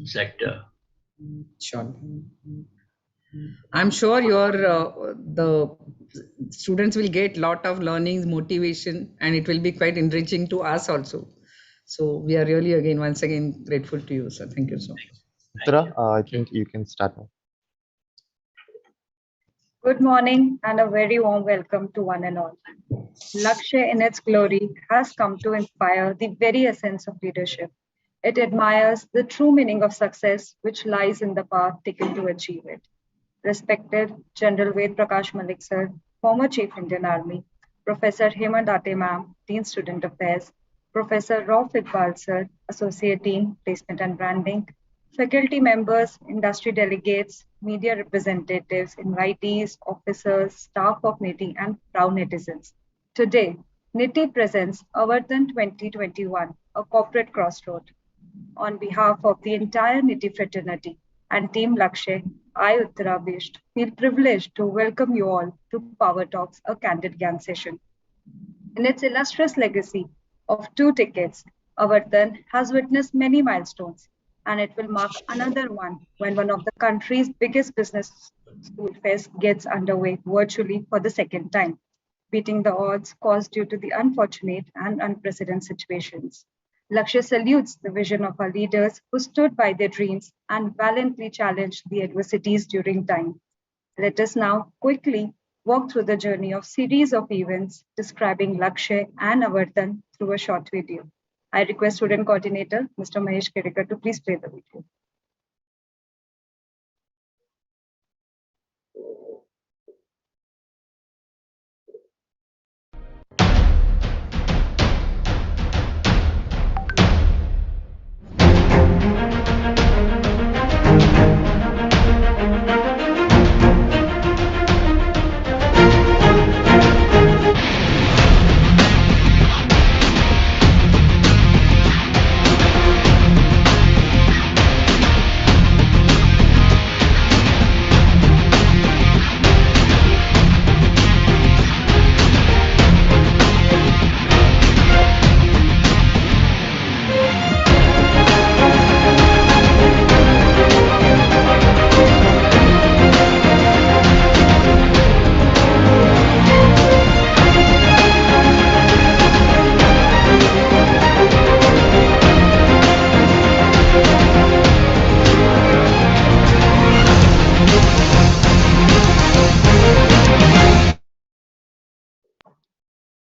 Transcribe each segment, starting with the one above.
sector. Sure. I'm sure the students will get lot of learnings, motivation, and it will be quite enriching to us also. So we are really once again grateful to you, sir. Thank you so much. Uttara, I think you can start now. Good morning and a very warm welcome to one and all. Lakshya in its glory has come to inspire the very essence of leadership. It admires the true meaning of success which lies in the path taken to achieve it. Respected General Ved Prakash Malik sir, former Chief Indian Army, Professor Hemant Ate ma'am, Dean Student Affairs, Professor Rauf Iqbal sir, Associate Dean, Placement and Branding, faculty members, industry delegates, media representatives, invitees, officers, staff of NITIE, and proud netizens. Today, NITIE presents Avartan 2021, a corporate crossroad. On behalf of the entire NITIE fraternity and Team Lakshya, I, Uttara Vishisht, feel privileged to welcome you all to Power Talks, a candid GAN session. In its illustrious legacy of 2 decades, Avartan has witnessed many milestones, and it will mark another one when one of the country's biggest business school fairs gets underway virtually for the second time, beating the odds caused due to the unfortunate and unprecedented situations. Lakshya salutes the vision of our leaders who stood by their dreams and valiantly challenged the adversities during time. Let us now quickly walk through the journey of series of events describing Lakshya and Avartan through a short video. I request student coordinator, Mr. Mahesh Kedekar, to please play the video.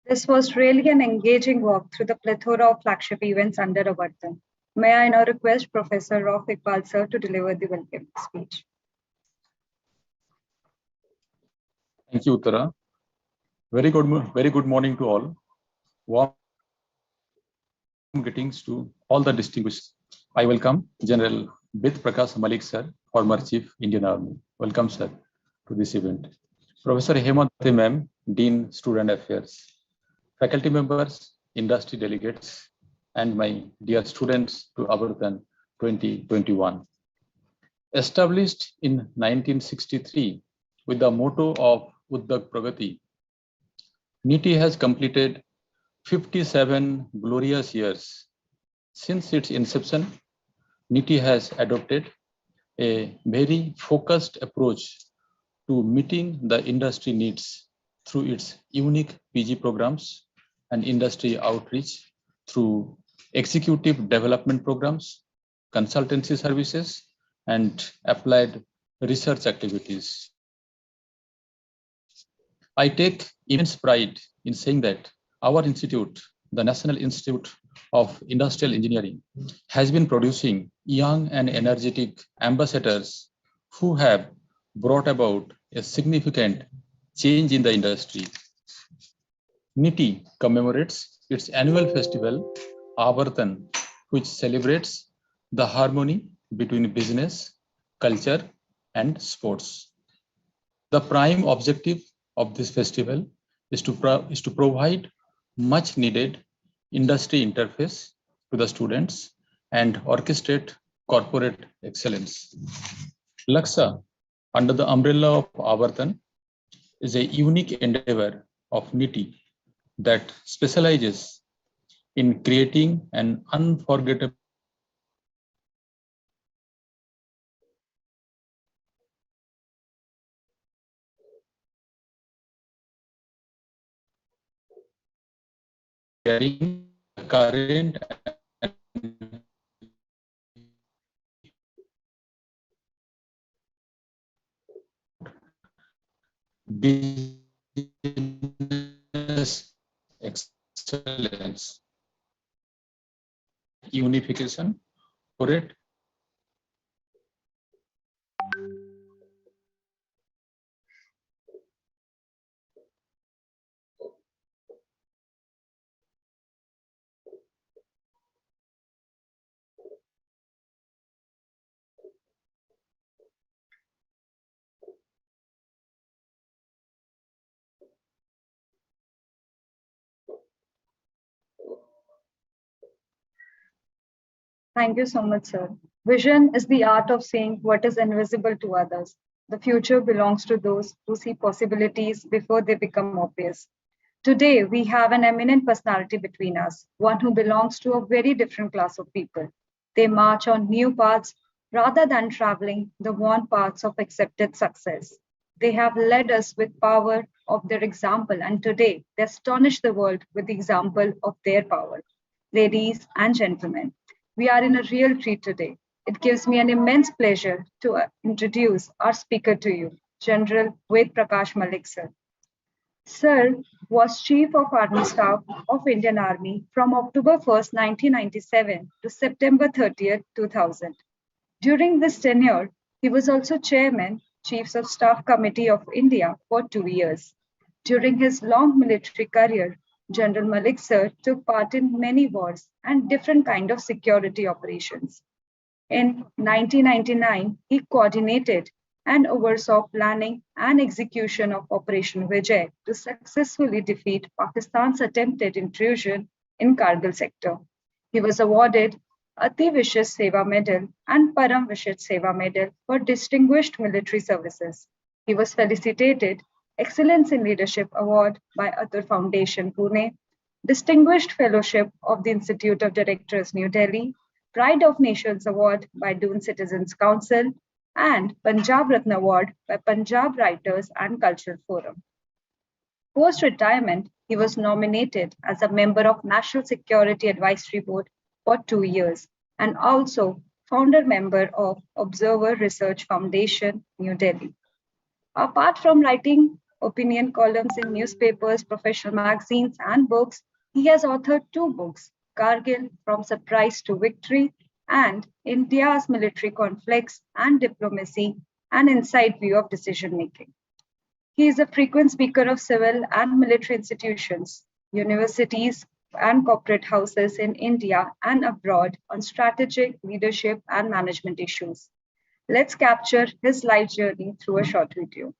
This was really an engaging walk through the plethora of flagship events under Avartan. May I now request Professor Rauf Iqbal sir to deliver the welcome speech. Thank you, Uttara. Very good morning to all. Warm greetings to all the distinguished. I welcome General Ved Prakash Malik sir, former Chief Indian Army. Welcome sir to this event. Professor Hemant Ate ma'am, Dean Student Affairs. Faculty members, industry delegates, and my dear students to Avartan 2021. Established in 1963 with the motto of Uddak Pragati, NITIE has completed 57 glorious years. Since its inception, NITIE has adopted a very focused approach to meeting the industry needs through its unique PG programs and industry outreach through executive development programs, consultancy services, and applied research activities. I take immense pride in saying that our institute, the National Institute of Industrial Engineering, has been producing young and energetic ambassadors who have brought about a significant change in the industry. NITIE commemorates its annual festival, Avartan, which celebrates the harmony between business, culture, and sports. The prime objective of this festival is to provide much needed industry interface to the students and orchestrate corporate excellence. Lakshya, under the umbrella of Avartan, is a unique endeavor of NITIE that specializes in creating an unforgettable sharing current and business excellence, unification, correct? Thank you so much, sir. Vision is the art of seeing what is invisible to others. The future belongs to those who see possibilities before they become obvious. Today, we have an eminent personality between us, one who belongs to a very different class of people. They march on new paths rather than traveling the worn paths of accepted success. They have led us with power of their example, and today they astonish the world with the example of their power. Ladies and gentlemen, we are in a real treat today. It gives me an immense pleasure to introduce our speaker to you, General Ved Prakash Malik, sir. Sir was Chief of Army Staff of Indian Army from October 1st, 1997 to September 30th, 2000. During this tenure, he was also Chairman, Chiefs of Staff Committee of India for 2 years. During his long military career, General Malik sir took part in many wars and different kind of security operations. In 1999, he coordinated and oversaw planning and execution of Operation Vijay to successfully defeat Pakistan's attempted intrusion in Kargil Sector. He was awarded Vishisht Seva Medal and Param Seva Medal for distinguished military services. He was felicitated Excellence in Leadership Award by Atur Foundation, Pune, Distinguished Fellowship of the Institute of Directors, New Delhi, Pride of Nations Award by Doon Citizens Council, and Punjab Ratna Award by Punjab Writers and Cultural Forum. Post-retirement, he was nominated as a member of National Security Advisory Board for 2 years and also founder member of Observer Research Foundation, New Delhi. Apart from writing opinion columns in newspapers, professional magazines, and books, he has authored 2 books, Kargil, From Surprise to Victory, and India's Military Conflicts and Diplomacy, an Inside View of Decision Making. He is a frequent speaker of civil and military institutions, universities, and corporate houses in India and abroad on strategic, leadership, and management issues. Let's capture his life journey through a short video.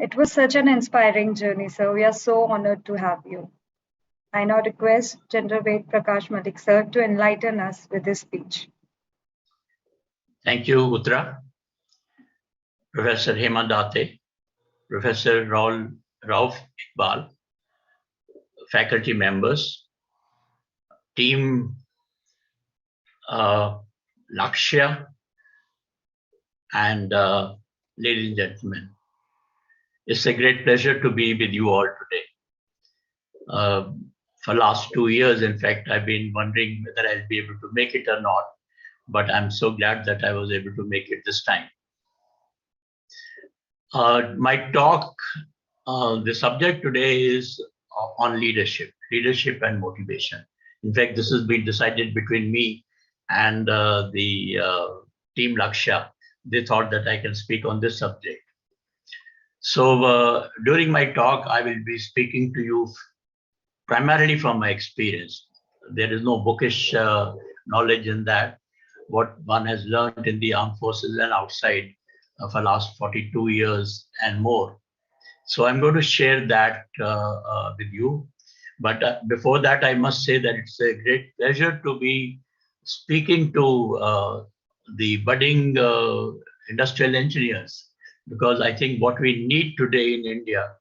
It was such an inspiring journey, sir. We are so honored to have you. I now request General Ved Prakash Malik, sir, to enlighten us with his speech. Thank you, Uttara. Professor Hema Date, Professor Rauf Iqbal, faculty members, team Lakshya, and ladies and gentlemen. It's a great pleasure to be with you all today. For last 2 years, in fact, I've been wondering whether I'll be able to make it or not, but I'm so glad that I was able to make it this time. My talk, the subject today is on leadership and motivation. In fact, this has been decided between me and the team Lakshya. They thought that I can speak on this subject. So during my talk, I will be speaking to you primarily from my experience. There is no bookish knowledge in that. What one has learned in the armed forces and outside for last 42 years and more. So I'm going to share that with you. But before that, I must say that it's a great pleasure to be speaking to the budding industrial engineers, because I think what we need today in India,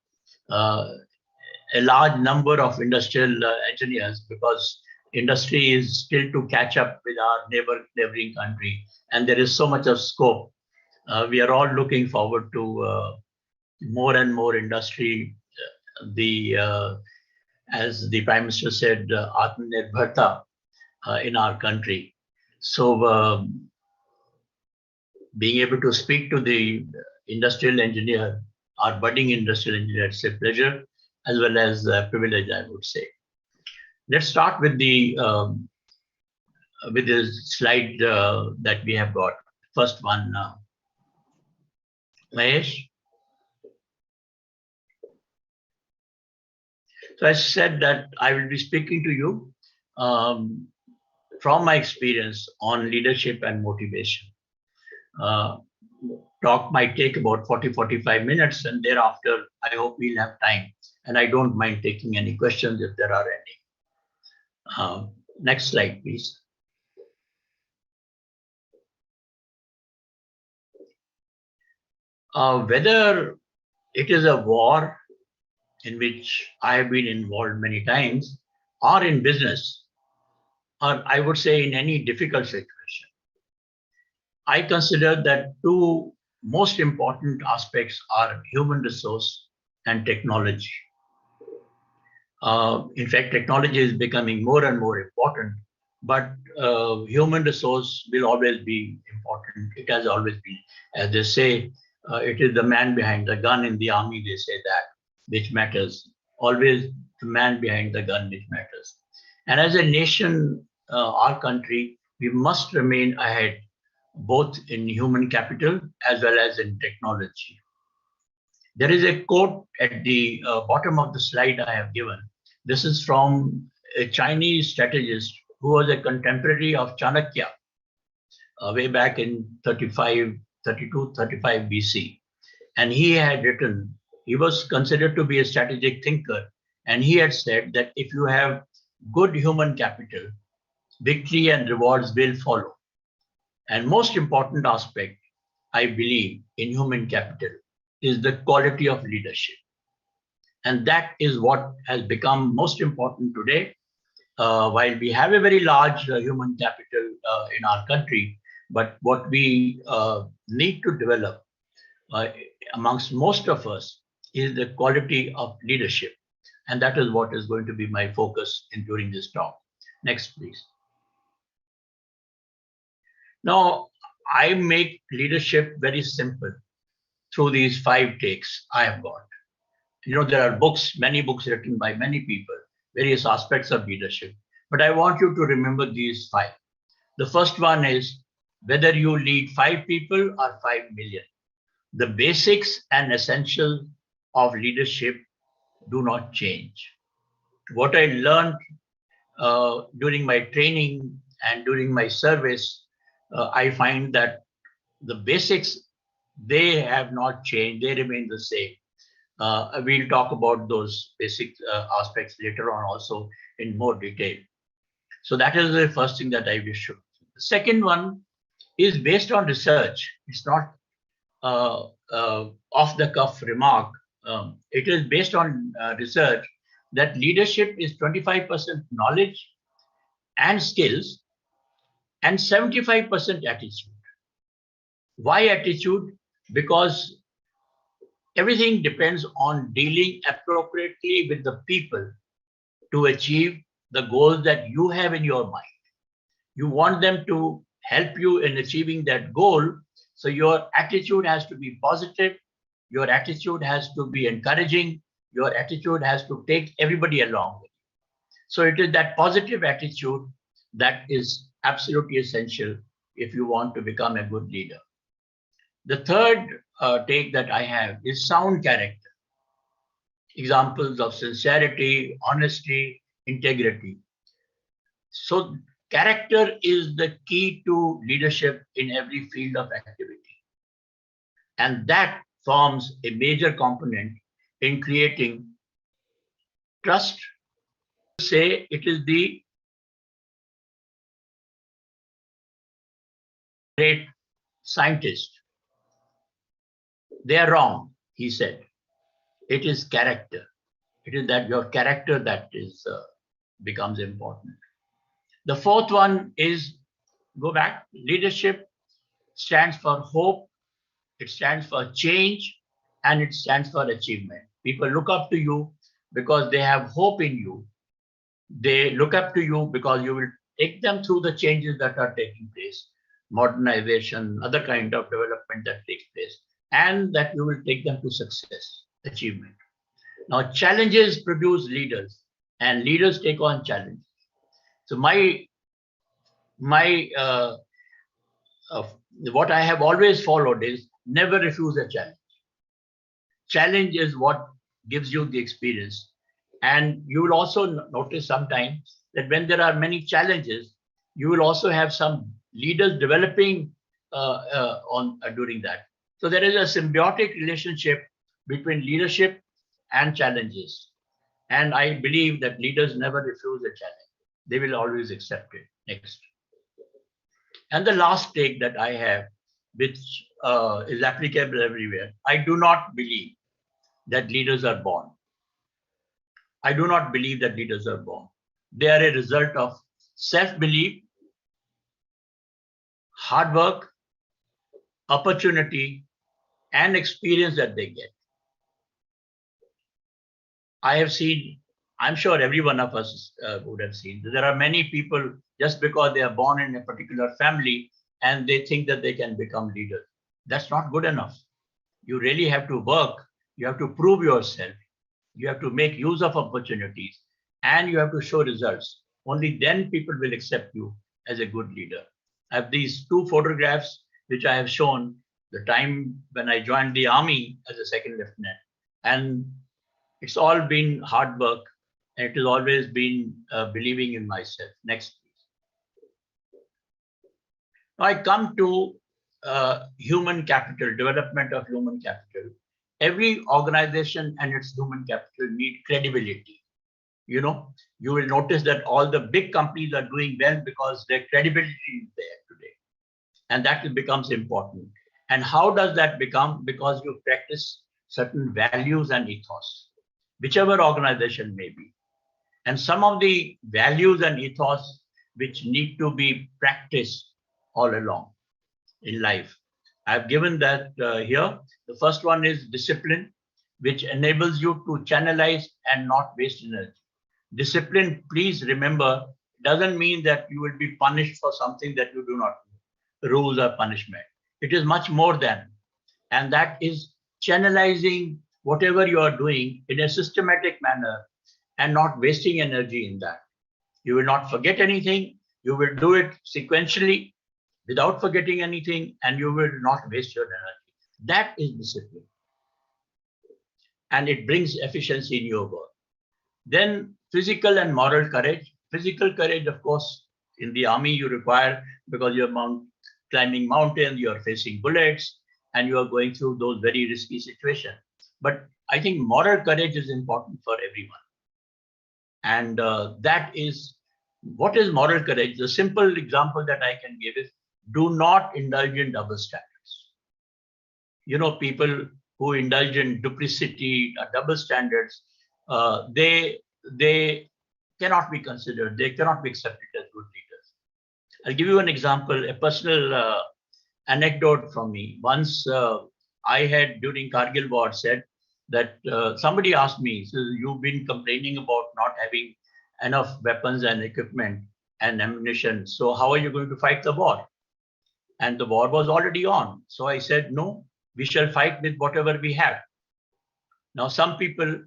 a large number of industrial engineers, because industry is still to catch up with our neighboring country, and there is so much of scope. We are all looking forward to more and more industry. As the Prime Minister said, Atmanirbharta in our country. So being able to speak to the industrial engineer, our budding industrial engineer, it's a pleasure as well as a privilege, I would say. Let's start with the slide that we have got. First one, Mahesh. So I said that I will be speaking to you from my experience on leadership and motivation. Talk might take about 40-45 minutes, and thereafter, I hope we'll have time. And I don't mind taking any questions if there are any. Next slide, please. Whether it is a war in which I have been involved many times, or in business, or I would say in any difficult situation, I consider that two most important aspects are human resource and technology. In fact, technology is becoming more and more important, but human resource will always be important. It has always been. As they say, it is the man behind the gun in the army, they say that, which matters. Always the man behind the gun which matters. And as a nation, our country, we must remain ahead, both in human capital as well as in technology. There is a quote at the bottom of the slide I have given. This is from a Chinese strategist who was a contemporary of Chanakya way back in 32, 35 BC. And he had written, he was considered to be a strategic thinker. And he had said that if you have good human capital, victory and rewards will follow. And most important aspect, I believe, in human capital is the quality of leadership. And that is what has become most important today. While we have a very large human capital in our country, but what we need to develop amongst most of us is the quality of leadership. And that is what is going to be my focus during this talk. Next, please. Now, I make leadership very simple through these 5 takes I have got. You know, there are books, many books written by many people, various aspects of leadership, but I want you to remember these 5. The first one is whether you lead 5 people or 5 million. The basics and essentials of leadership do not change. What I learned during my training and during my service, I find that the basics, they have not changed, they remain the same. We'll talk about those basic aspects later on also in more detail. So that is the first thing that I wish to. The second one is based on research. It's not off-the-cuff remark. It is based on research that leadership is 25% knowledge and skills and 75% attitude. Why attitude? Because everything depends on dealing appropriately with the people to achieve the goals that you have in your mind. You want them to help you in achieving that goal. So your attitude has to be positive. Your attitude has to be encouraging. Your attitude has to take everybody along with you. So it is that positive attitude that is absolutely essential if you want to become a good leader. The third take that I have is sound character. Examples of sincerity, honesty, integrity. So character is the key to leadership in every field of activity. And that forms a major component in creating trust. Say it is the great scientist. They are wrong, he said. It is character. It is that your character that is becomes important. The fourth one is, go back, leadership stands for hope, it stands for change, and it stands for achievement. People look up to you because they have hope in you. They look up to you because you will take them through the changes that are taking place, modernization, other kind of development that takes place, and that you will take them to success, achievement. Now, challenges produce leaders, and leaders take on challenges. So what I have always followed is never refuse a challenge. Challenge is what gives you the experience. And you will also notice sometimes that when there are many challenges, you will also have some leaders developing during that. So there is a symbiotic relationship between leadership and challenges. And I believe that leaders never refuse a challenge. They will always accept it. Next. And the last take that I have, which is applicable everywhere, I do not believe that leaders are born. I do not believe that leaders are born. They are a result of self-belief, hard work, opportunity, and experience that they get. I have seen, I'm sure every one of us would have seen, there are many people just because they are born in a particular family and they think that they can become leaders. That's not good enough. You really have to work. You have to prove yourself. You have to make use of opportunities and you have to show results. Only then people will accept you as a good leader. I have these two photographs which I have shown the time when I joined the army as a second lieutenant. And it's all been hard work and it has always been believing in myself. Next, please. Now I come to human capital, development of human capital. Every organization and its human capital need credibility. You know, you will notice that all the big companies are doing well because their credibility is there today. And that becomes important. And how does that become? Because you practice certain values and ethos, whichever organization may be. And some of the values and ethos which need to be practiced all along in life. I've given that here. The first one is discipline, which enables you to channelize and not waste energy. Discipline, please remember, doesn't mean that you will be punished for something that you do not do. Rules or punishment. It is much more than, and that is channelizing whatever you are doing in a systematic manner and not wasting energy in that. You will not forget anything. You will do it sequentially without forgetting anything, and you will not waste your energy. That is discipline. And it brings efficiency in your work. Then physical and moral courage. Physical courage, of course, in the army you require because you're climbing mountains, you're facing bullets, and you are going through those very risky situations. But I think moral courage is important for everyone. And that is, what is moral courage? The simple example that I can give is, do not indulge in double standards. people who indulge in duplicity, double standards, they cannot be considered. They cannot be accepted as good leaders. I'll give you an example, a personal anecdote from me. Once I had, during Kargil war, said that somebody asked me, so you've been complaining about not having enough weapons and equipment and ammunition. So how are you going to fight the war? And the war was already on. So I said, no, we shall fight with whatever we have. Now, some people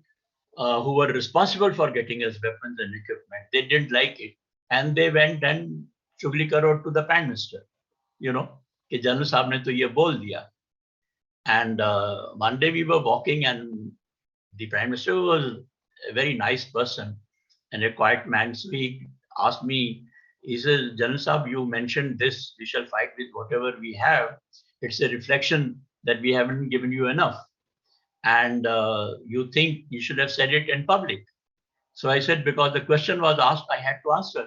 who were responsible for getting us weapons and equipment, they didn't like it. And they went and chugli karo to the Prime Minister, कि General Saab ne to ye bol diya. And one day we were walking and the Prime Minister was a very nice person and a quiet man. So he asked me, he says, General Saab, you mentioned this, we shall fight with whatever we have. It's a reflection that we haven't given you enough. And you think you should have said it in public. So I said, because the question was asked, I had to answer.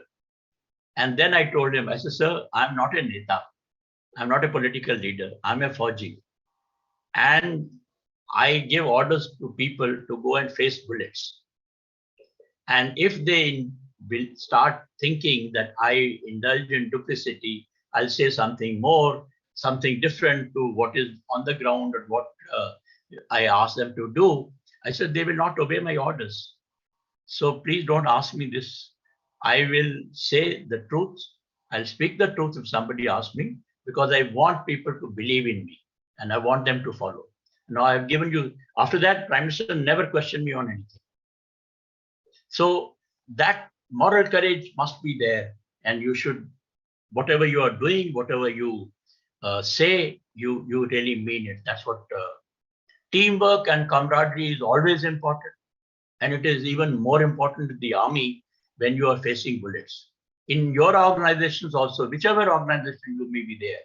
And then I told him, I said, sir, I'm not a neta. I'm not a political leader. I'm a Fauji. And I give orders to people to go and face bullets. And if they will start thinking that I indulge in duplicity, I'll say something more, something different to what is on the ground and what I ask them to do. I said, they will not obey my orders. So please don't ask me this. I will say the truth. I'll speak the truth if somebody asks me, because I want people to believe in me and I want them to follow. Now I've given you, after that, Prime Minister never questioned me on anything. So that moral courage must be there, and you should, whatever you are doing, whatever you say, you really mean it. That's what teamwork and camaraderie is always important. And it is even more important in the army when you are facing bullets. In your organizations also, whichever organization you may be there,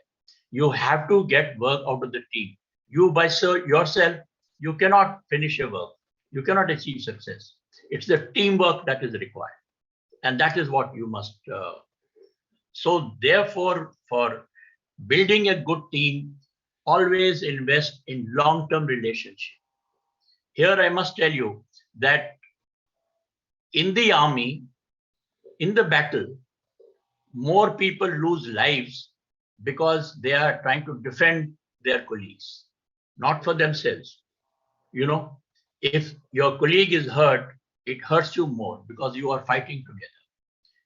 you have to get work out of the team. You by yourself, you cannot finish your work. You cannot achieve success. It's the teamwork that is required. And that is what you must. So therefore, for building a good team, always invest in long-term relationship. Here I must tell you that in the army, in the battle, more people lose lives because they are trying to defend their colleagues, not for themselves. If your colleague is hurt, it hurts you more because you are fighting together.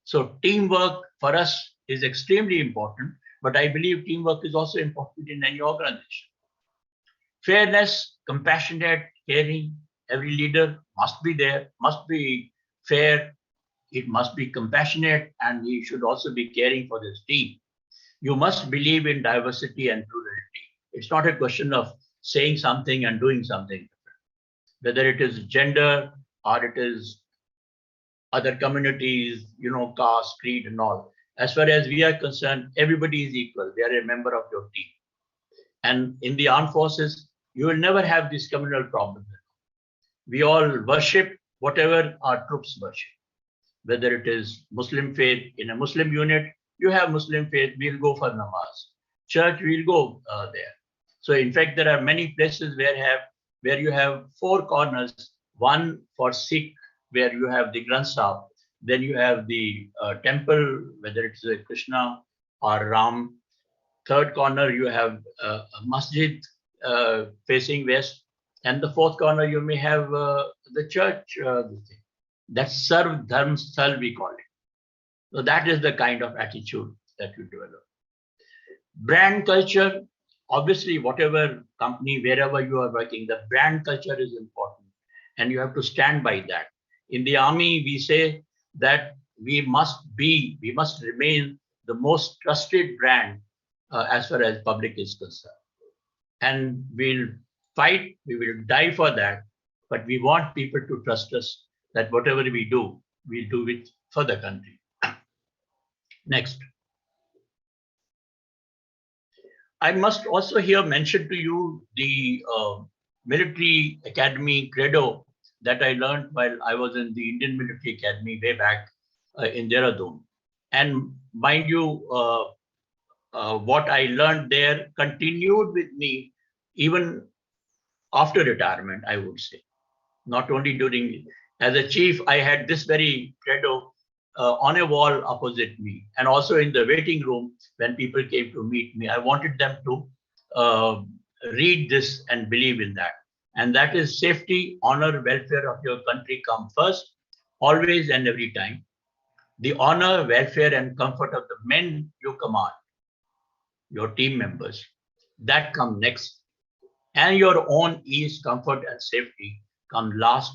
So teamwork for us is extremely important, but I believe teamwork is also important in any organization. Fairness, compassionate, caring, every leader must be there, must be fair, it must be compassionate, and he should also be caring for his team. You must believe in diversity and plurality. It's not a question of saying something and doing something different, whether it is gender or it is other communities, caste, creed and all. As far as we are concerned, everybody is equal. They are a member of your team. And in the armed forces, you will never have these communal problems. We all worship whatever our troops worship. Whether it is Muslim faith, in a Muslim unit, you have Muslim faith, we'll go for namaz. Church, we'll go there. So in fact, there are many places where you have four corners, one for Sikh, where you have the Granth Sahib, then you have the temple, whether it's Krishna or Ram. Third corner, you have a masjid facing west, and the fourth corner, you may have the church. That's Sarv Dharm Sthal, we call it. So that is the kind of attitude that you develop. Brand culture, obviously, whatever company, wherever you are working, the brand culture is important, and you have to stand by that. In the army, we say that we must remain the most trusted brand as far as public is concerned. And we'll fight, we will die for that, but we want people to trust us that whatever we do, we'll do it for the country. Next. I must also here mention to you the military academy credo that I learned while I was in the Indian Military Academy way back in Dehradun. And mind you, what I learned there continued with me even after retirement, I would say. Not only during, as a chief, I had this very credo on a wall opposite me, and also in the waiting room when people came to meet me. I wanted them to read this and believe in that. And that is safety, honor, welfare of your country come first, always and every time. The honor, welfare, and comfort of the men you command, your team members, that come next. And your own ease, comfort, and safety come last,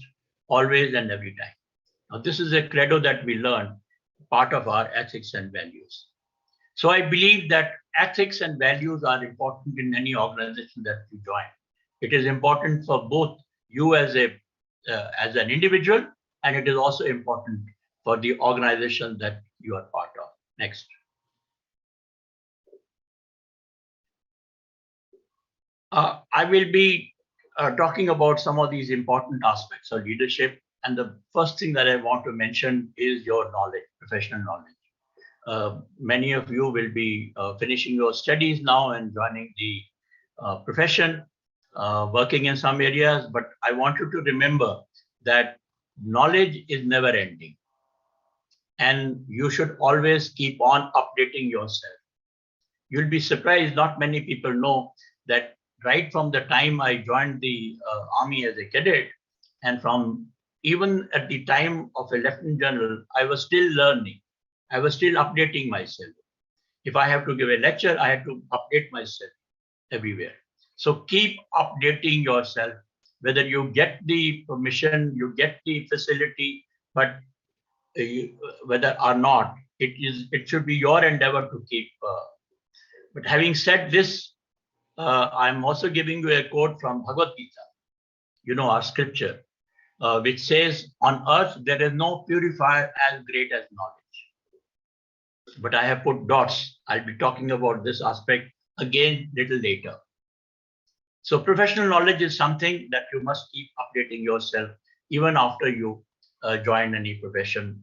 always and every time. Now, this is a credo that we learn, part of our ethics and values. So I believe that ethics and values are important in any organization that you join. It is important for both you as an individual, and it is also important for the organization that you are part of. Next. I will be talking about some of these important aspects of leadership. And the first thing that I want to mention is your knowledge, professional knowledge. Many of you will be finishing your studies now and joining the profession, working in some areas, but I want you to remember that knowledge is never ending. And you should always keep on updating yourself. You'll be surprised, not many people know that right from the time I joined the army as a cadet, and from even at the time of a lieutenant general, I was still learning. I was still updating myself. If I have to give a lecture, I have to update myself everywhere. So keep updating yourself, whether you get the permission, you get the facility, but whether or not, it should be your endeavor to keep. But having said this, I'm also giving you a quote from Bhagavad Gita, our scripture, which says, on earth, there is no purifier as great as knowledge. But I have put dots. I'll be talking about this aspect again little later. So professional knowledge is something that you must keep updating yourself even after you join any profession,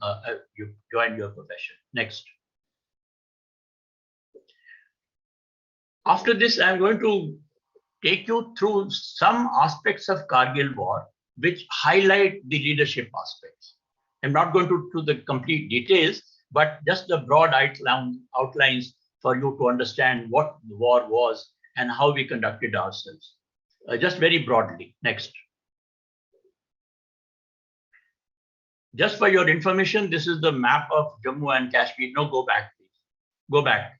you join your profession. Next. After this, I'm going to take you through some aspects of Kargil war, which highlight the leadership aspects. I'm not going to do the complete details, but just the broad outlines for you to understand what the war was and how we conducted ourselves. Just very broadly. Next. Just for your information, this is the map of Jammu and Kashmir. No, go back, please. Go back.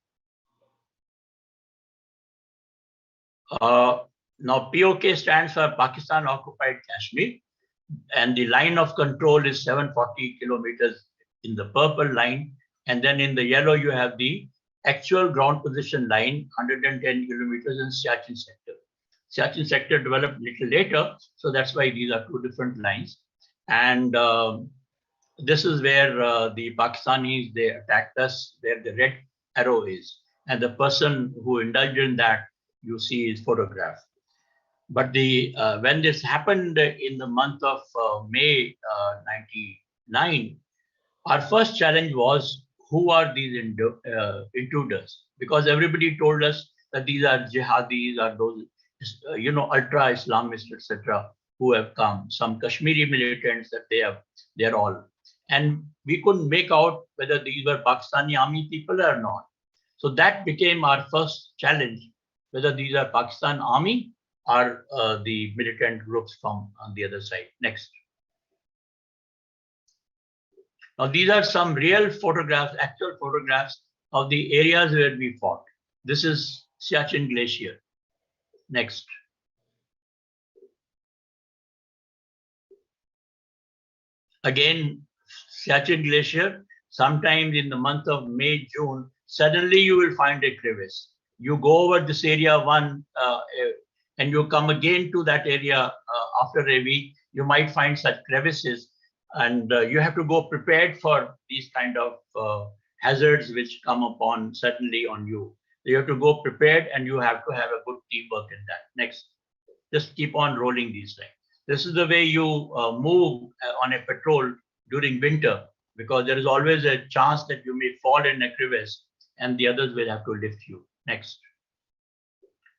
Now, POK stands for Pakistan Occupied Kashmir, and the line of control is 740 kilometers in the purple line, and then in the yellow you have the actual ground position line, 110 kilometers in Siachen sector. Siachen sector developed a little later, so that's why these are two different lines. And this is where the Pakistanis, they attacked us, where the red arrow is, and the person who indulged in that, you see his photograph. But when this happened in the month of May 99, our first challenge was, who are these intruders? Because everybody told us that these are jihadis, or those, ultra Islamists, etc., who have come. Some Kashmiri militants that they're all. And we couldn't make out whether these were Pakistani army people or not. So that became our first challenge, whether these are Pakistan army or the militant groups from on the other side. Next. Now, these are some real photographs, actual photographs of the areas where we fought. This is Siachen Glacier. Next. Again, Siachen Glacier, sometimes in the month of May, June, suddenly you will find a crevice. You go over this area and you come again to that area after a week, you might find such crevices, and you have to go prepared for these kind of hazards which come upon suddenly on you. You have to go prepared, and you have to have a good teamwork in that. Next, just keep on rolling these things. This is the way you move on a patrol during winter, because there is always a chance that you may fall in a crevice and the others will have to lift you. Next.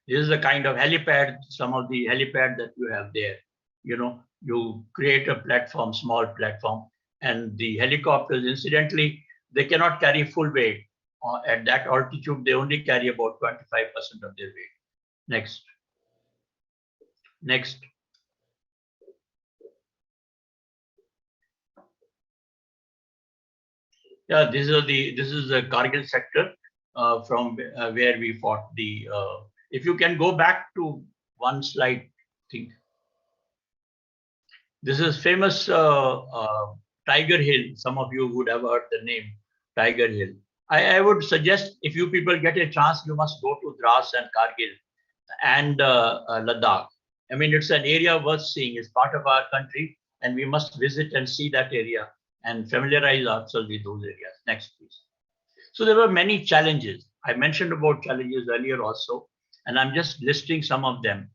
This is the kind of helipad, some of the helipad that you have there. You know, you create a platform, small platform, and the helicopters, incidentally, they cannot carry full weight. At that altitude, they only carry about 25% of their weight. Next. Next. Yeah, this is the Kargil sector from where we fought the. If you can go back to one slide, I think. This is famous Tiger Hill. Some of you would have heard the name Tiger Hill. I would suggest if you people get a chance, you must go to Dras and Kargil and Ladakh. I mean, it's an area worth seeing. It's part of our country, and we must visit and see that area and familiarize ourselves with those areas. Next, please. So there were many challenges. I mentioned about challenges earlier also, and I'm just listing some of them.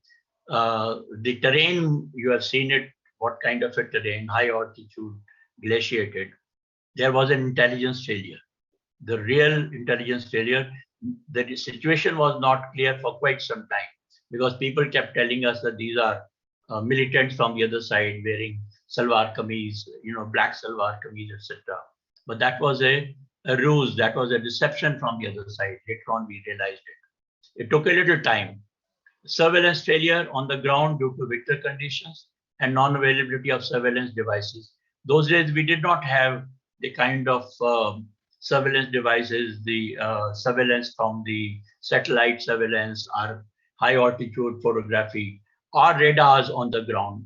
The terrain, you have seen it, what kind of a terrain, high altitude, glaciated. There was an intelligence failure. The real intelligence failure, the situation was not clear for quite some time because people kept telling us that these are militants from the other side wearing salwar kameez, you know, black salwar kameez, etc. But that was a ruse, that was a deception from the other side. Later on, we realized it. It took a little time. Surveillance failure on the ground due to winter conditions and non-availability of surveillance devices. Those days, we did not have the kind of surveillance devices, the surveillance from the satellite surveillance, our high altitude photography, or radars on the ground.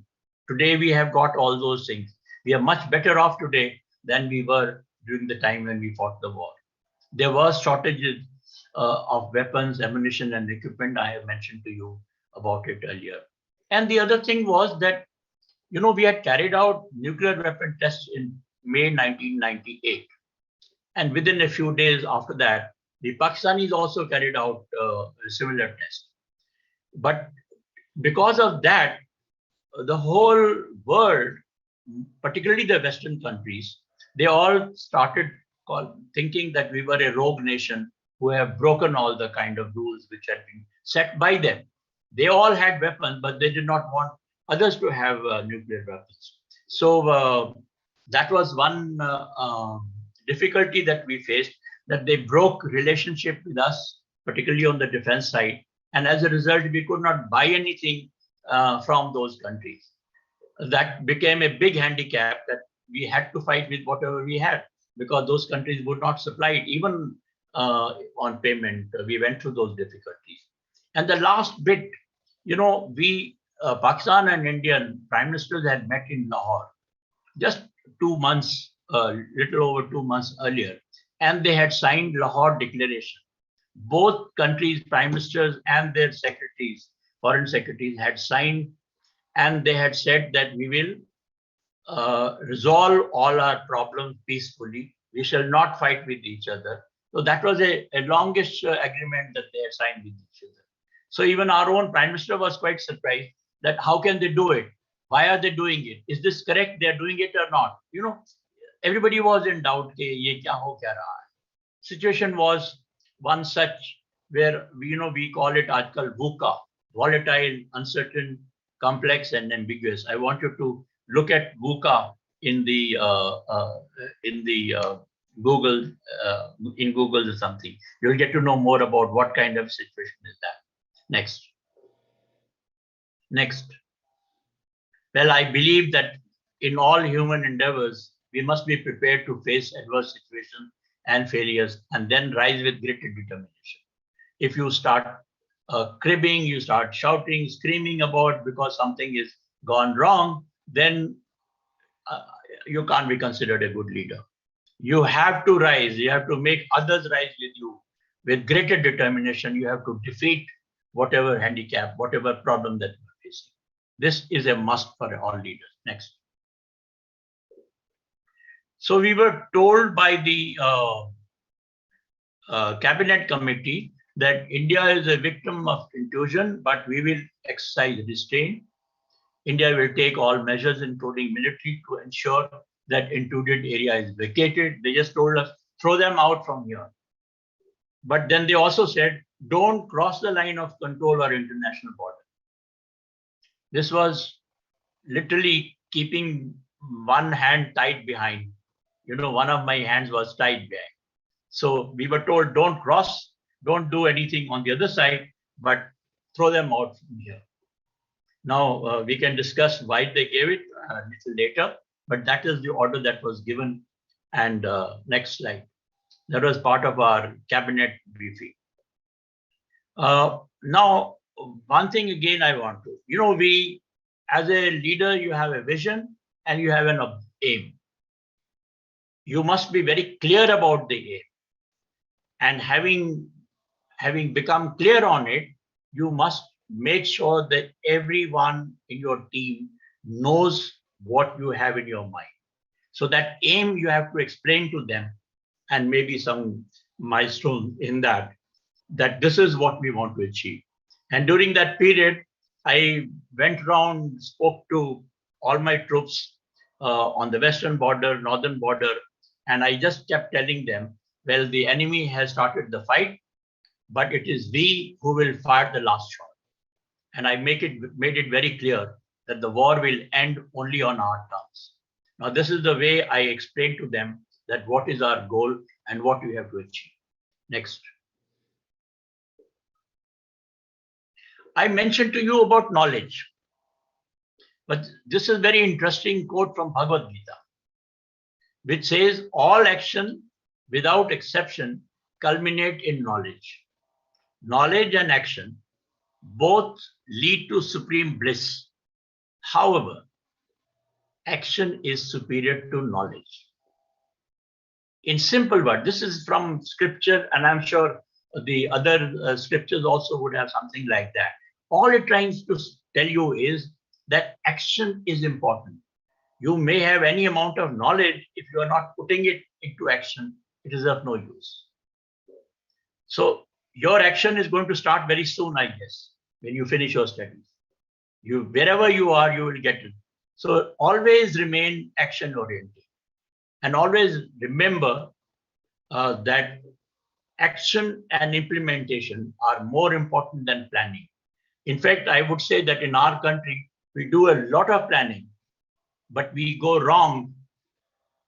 Today, we have got all those things. We are much better off today than we were during the time when we fought the war. There was shortages of weapons, ammunition, and equipment. I have mentioned to you about it earlier. And the other thing was that, you know, we had carried out nuclear weapon tests in May 1998. And within a few days after that, the Pakistanis also carried out a similar test. But because of that, the whole world, particularly the Western countries, they all started thinking that we were a rogue nation who have broken all the kind of rules which had been set by them. They all had weapons, but they did not want others to have nuclear weapons. So that was one difficulty that we faced, that they broke relationship with us, particularly on the defense side. And as a result, we could not buy anything from those countries. That became a big handicap that we had to fight with whatever we had, because those countries would not supply it, even on payment. We went through those difficulties. And the last bit, you know, we, Pakistan and Indian prime ministers had met in Lahore just 2 months, little over 2 months earlier, and they had signed Lahore Declaration. Both countries' prime ministers and their secretaries, foreign secretaries, had signed, and they had said that we will resolve all our problems peacefully. We shall not fight with each other. So that was a longish agreement that they had signed with each other. So even our own prime minister was quite surprised that how can they do it? Why are they doing it? Is this correct? They are doing it or not? You know, everybody was in doubt. Ye kya ho kya raha hai? Situation was one such where we call it aajkal VUCA, volatile, uncertain, complex, and ambiguous. I want you to look at VUCA in the Google or something. You'll get to know more about what kind of situation is that. Next. Next. Well, I believe that in all human endeavors, we must be prepared to face adverse situations and failures and then rise with greater determination. If you start cribbing, you start shouting, screaming about because something is gone wrong, then you can't be considered a good leader. You have to rise. You have to make others rise with you. With greater determination, you have to defeat whatever handicap, whatever problem that you're facing. This is a must for all leaders. Next. So we were told by the cabinet committee that India is a victim of intrusion, but we will exercise restraint. India will take all measures, including military, to ensure that intruded area is vacated. They just told us, throw them out from here. But then they also said don't cross the line of control or international border. This was literally keeping one hand tied behind. One of my hands was tied behind. So we were told, don't cross, don't do anything on the other side, but throw them out from here. Now, we can discuss why they gave it a little later, but that is the order that was given. And next slide. That was part of our cabinet briefing. Now, one thing again I want to, we, as a leader, you have a vision and you have an aim. You must be very clear about the aim. And having become clear on it, you must make sure that everyone in your team knows what you have in your mind. So that aim you have to explain to them, and maybe some milestone in that this is what we want to achieve. And during that period, I went around, spoke to all my troops on the western border, northern border, and I just kept telling them, well, the enemy has started the fight, but it is we who will fire the last shot. And I made it very clear that the war will end only on our terms. Now, this is the way I explained to them that what is our goal and what we have to achieve. Next. I mentioned to you about knowledge, but this is very interesting quote from Bhagavad Gita, which says all action without exception culminate in knowledge. Knowledge and action both lead to supreme bliss. However, action is superior to knowledge. In simple words, this is from scripture, and I'm sure the other scriptures also would have something like that. All it tries to tell you is that action is important. You may have any amount of knowledge, if you are not putting it into action, it is of no use. So your action is going to start very soon, I guess, when you finish your studies. Wherever you are, you will get it. So always remain action oriented, and always remember that action and implementation are more important than planning. In fact, I would say that in our country, we do a lot of planning, but we go wrong,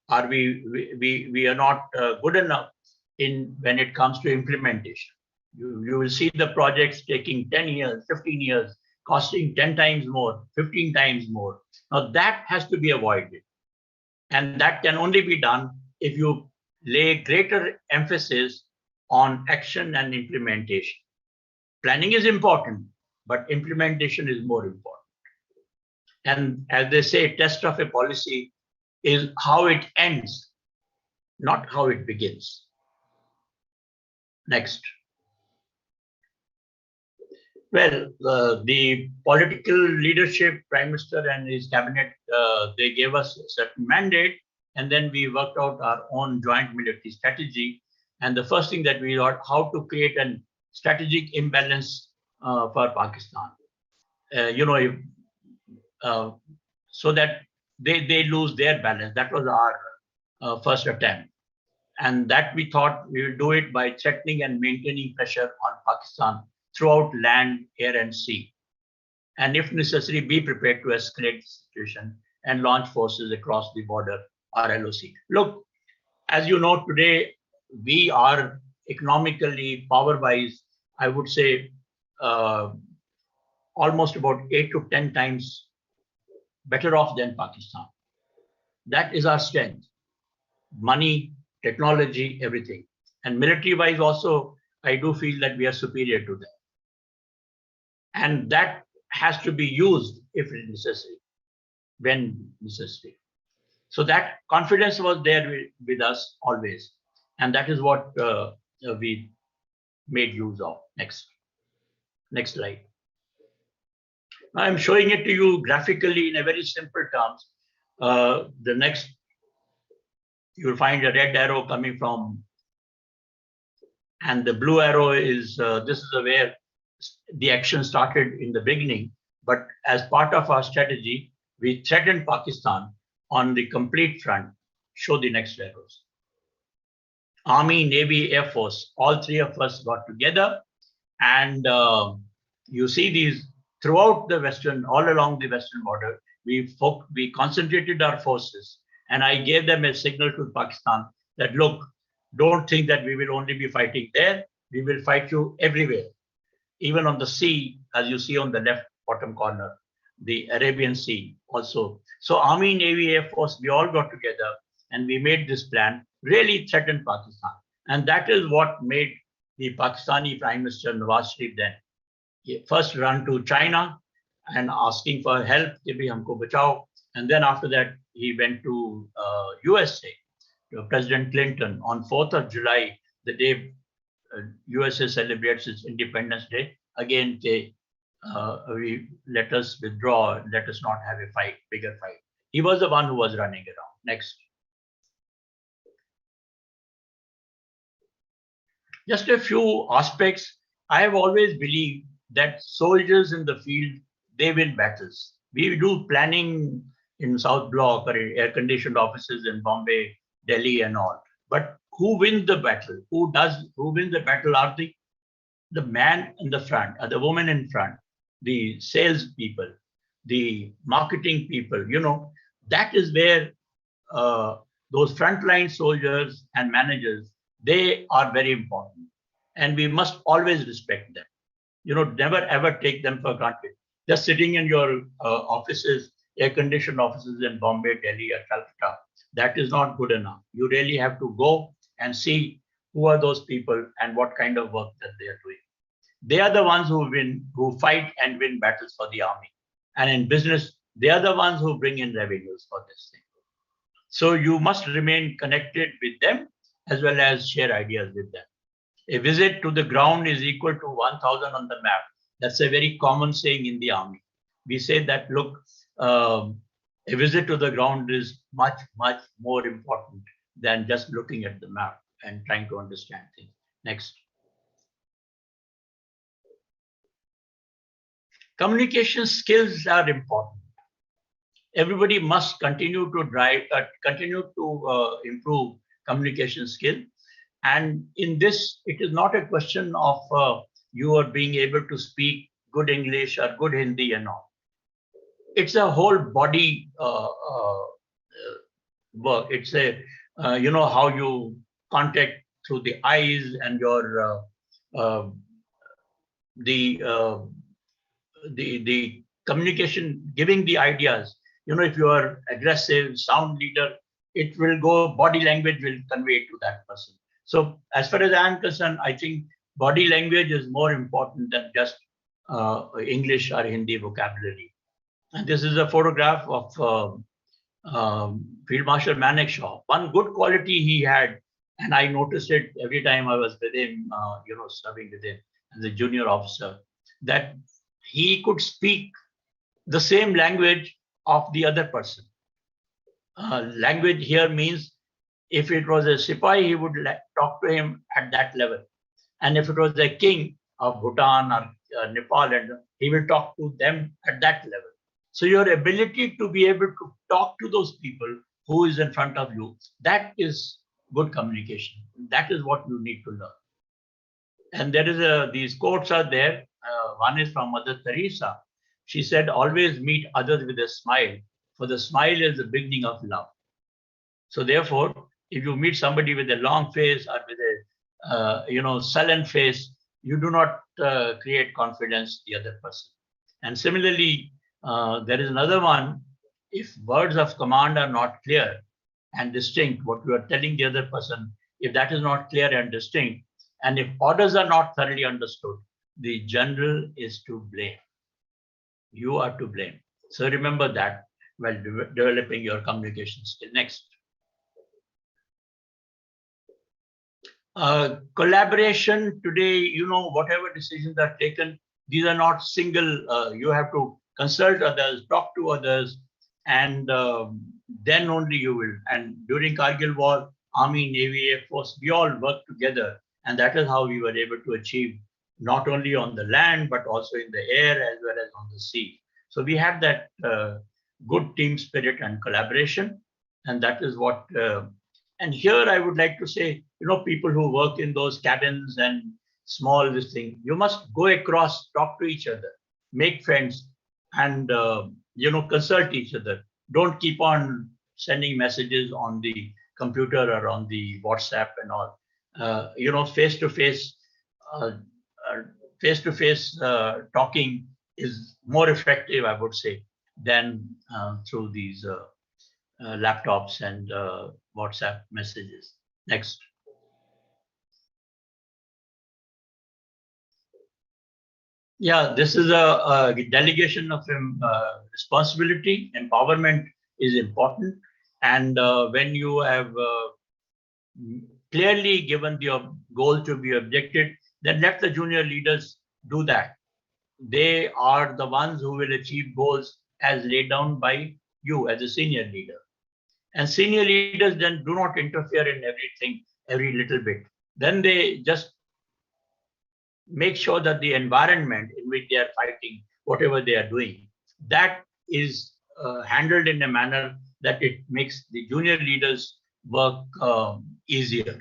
or we are not good enough when it comes to implementation. You will see the projects taking 10 years, 15 years, costing 10 times more, 15 times more. Now that has to be avoided. And that can only be done if you lay greater emphasis on action and implementation. Planning is important, but implementation is more important. And as they say, test of a policy is how it ends, not how it begins. Next. Well, the political leadership, Prime Minister and his cabinet, they gave us a certain mandate, and then we worked out our own joint military strategy. And the first thing that we thought, how to create a strategic imbalance for Pakistan. So that they lose their balance. That was our first attempt. And that we thought we will do it by threatening and maintaining pressure on Pakistan throughout land, air, and sea. And if necessary, be prepared to escalate the situation and launch forces across the border, RLOC. Look, as you know, today we are economically, power-wise, I would say almost about 8 to 10 times better off than Pakistan. That is our strength. Money, technology, everything. And military-wise also, I do feel that we are superior to them. And that has to be used if necessary, when necessary. So that confidence was there with us always. And that is what we made use of. Next slide. I'm showing it to you graphically in a very simple terms. The next, you'll find a red arrow coming from, and the blue arrow is, this is where the action started in the beginning. But as part of our strategy, we threatened Pakistan on the complete front. Show the next arrows. Army, Navy, Air Force, all three of us got together And you see these throughout the all along the western border, we concentrated our forces, and I gave them a signal to Pakistan that, look, don't think that we will only be fighting there. We will fight you everywhere, even on the sea, as you see on the left bottom corner, the Arabian Sea also. So Army, Navy, Air Force, we all got together and we made this plan, really threatened Pakistan. And that is what made the Pakistani Prime Minister Nawaz Sharif then first run to China and asking for help, कि bhai humko bachao. And then after that, he went to USA, to President Clinton on 4th of July, the day USA celebrates its Independence Day. Again, we let us withdraw, let us not have a fight, bigger fight. He was the one who was running around. Next. Just a few aspects. I have always believed that soldiers in the field, they win battles. We do planning in South Block or in air-conditioned offices in Bombay, Delhi and all. But who wins the battle? Who wins the battle are the man in the front, or the woman in front, the sales people, the marketing people. You know, that is where those frontline soldiers and managers, they are very important. And we must always respect them. You know, never ever take them for granted. Just sitting in your offices, air-conditioned offices in Bombay, Delhi, or Calcutta, that is not good enough. You really have to go and see who are those people and what kind of work that they are doing. They are the ones who fight and win battles for the army. And in business, they are the ones who bring in revenues for this thing. So you must remain connected with them as well as share ideas with them. A visit to the ground is equal to 1,000 on the map. That's a very common saying in the army. We say that, look, a visit to the ground is much, much more important than just looking at the map and trying to understand things. Next. Communication skills are important. Everybody must continue to improve communication skill. And in this, it is not a question of you are being able to speak good English or good Hindi and all. It's a whole body work. It's a, you know, how you contact through the eyes and your the communication, giving the ideas. You know, if you are aggressive, sound leader, it will go, body language will convey it to that person. So as far as I am concerned, I think body language is more important than just English or Hindi vocabulary. And this is a photograph of Field Marshal Manekshaw. One good quality he had, and I noticed it every time I was with him, you know, serving with him as a junior officer, that he could speak the same language of the other person. Language here means if it was a Sipahi, he would talk to him at that level. And if it was a king of Bhutan or Nepal, and he will talk to them at that level. So your ability to be able to talk to those people who is in front of you, that is good communication. That is what you need to learn. And there is these quotes are there. One is from Mother Teresa. She said, always meet others with a smile, for the smile is the beginning of love. So therefore, if you meet somebody with a long face or with a you know, sullen face, you do not create confidence in the other person. And similarly, there is another one. If words of command are not clear and distinct, what you are telling the other person, if that is not clear and distinct, and if orders are not thoroughly understood, the general is to blame. You are to blame. So remember that while developing your communication skill. Next. Collaboration today, you know, whatever decisions are taken, these are not single. You have to consult others, talk to others, and then only you will. And during Kargil War, Army, Navy, Air Force, we all worked together. And that is how we were able to achieve not only on the land, but also in the air as well as on the sea. So we have that good team spirit and collaboration. And that is what, and here I would like to say, you know, people who work in those cabins and small this thing. You must go across, talk to each other, make friends, and consult each other. Don't keep on sending messages on the computer or on the WhatsApp and all. Face to face talking is more effective, I would say, than through these laptops and WhatsApp messages. Next. Yeah, this is a delegation of responsibility. Empowerment is important. And when you have clearly given the goal to be objected, then let the junior leaders do that. They are the ones who will achieve goals as laid down by you as a senior leader. And senior leaders then do not interfere in everything, every little bit. Then they just make sure that the environment in which they are fighting, whatever they are doing, that is handled in a manner that it makes the junior leaders work easier.